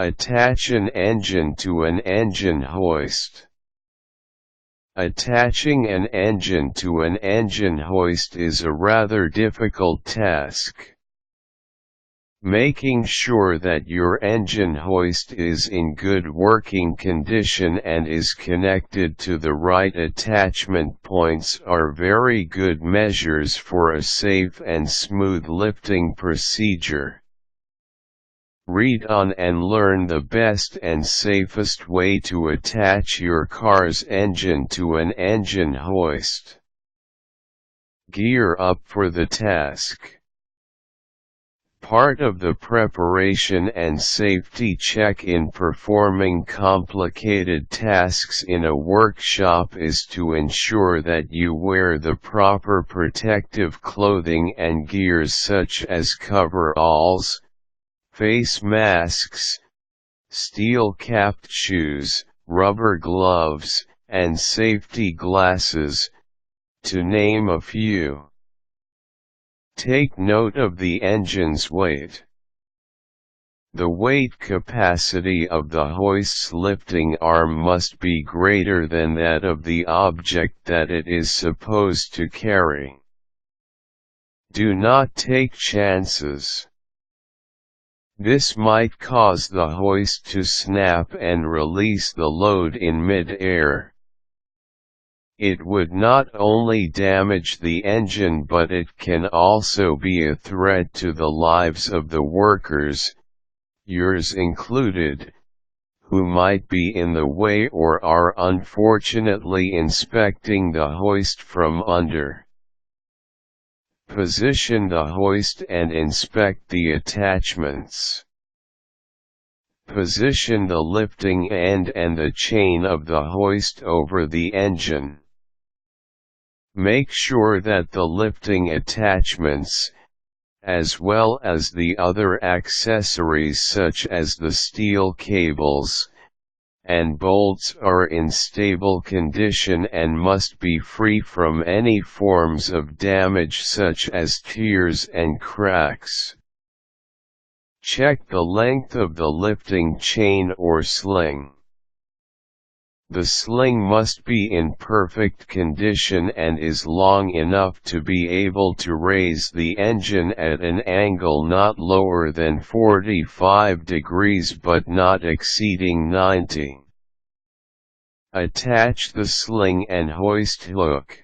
Attach an engine to an engine hoist. Attaching an engine to an engine hoist is a rather difficult task. Making sure that your engine hoist is in good working condition and is connected to the right attachment points are very good measures for a safe and smooth lifting procedure. Read on and learn the best and safest way to attach your car's engine to an engine hoist. Gear up for the task. Part of the preparation and safety check in performing complicated tasks in a workshop is to ensure that you wear the proper protective clothing and gears such as coveralls, face masks, steel-capped shoes, rubber gloves, and safety glasses, to name a few. Take note of the engine's weight. The weight capacity of the hoist's lifting arm must be greater than that of the object that it is supposed to carry. Do not take chances. This might cause the hoist to snap and release the load in mid-air. It would not only damage the engine but it can also be a threat to the lives of the workers, yours included, who might be in the way or are unfortunately inspecting the hoist from under. Position the hoist and inspect the attachments. Position the lifting end and the chain of the hoist over the engine. Make sure that the lifting attachments, as well as the other accessories such as the steel cables and bolts, are in stable condition and must be free from any forms of damage such as tears and cracks. Check the length of the lifting chain or sling. The sling must be in perfect condition and is long enough to be able to raise the engine at an angle not lower than 45 degrees but not exceeding 90. Attach the sling and hoist hook.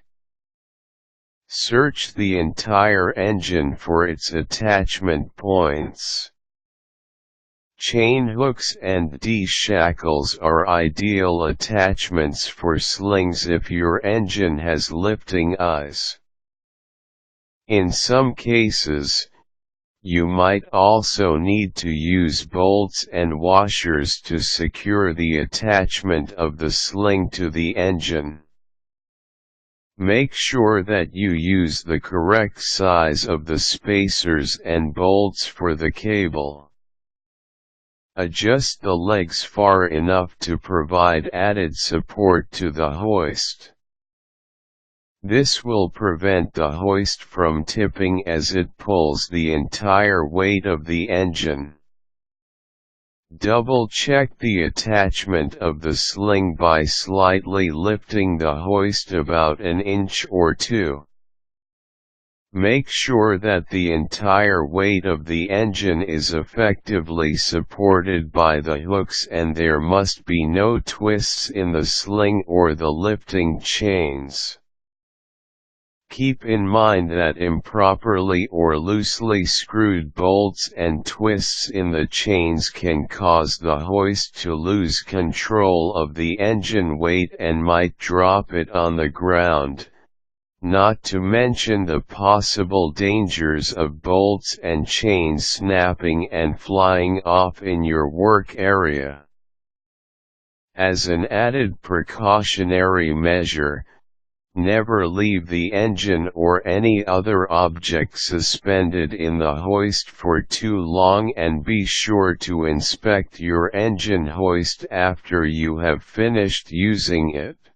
Search the entire engine for its attachment points. Chain hooks and shackles are ideal attachments for slings if your engine has lifting eyes. In some cases, you might also need to use bolts and washers to secure the attachment of the sling to the engine. Make sure that you use the correct size of the spacers and bolts for the cable. Adjust the legs far enough to provide added support to the hoist. This will prevent the hoist from tipping as it pulls the entire weight of the engine. Double-check the attachment of the sling by slightly lifting the hoist about an inch or two. Make sure that the entire weight of the engine is effectively supported by the hooks and there must be no twists in the sling or the lifting chains. Keep in mind that improperly or loosely screwed bolts and twists in the chains can cause the hoist to lose control of the engine weight and might drop it on the ground. Not to mention the possible dangers of bolts and chains snapping and flying off in your work area. As an added precautionary measure, never leave the engine or any other object suspended in the hoist for too long and be sure to inspect your engine hoist after you have finished using it.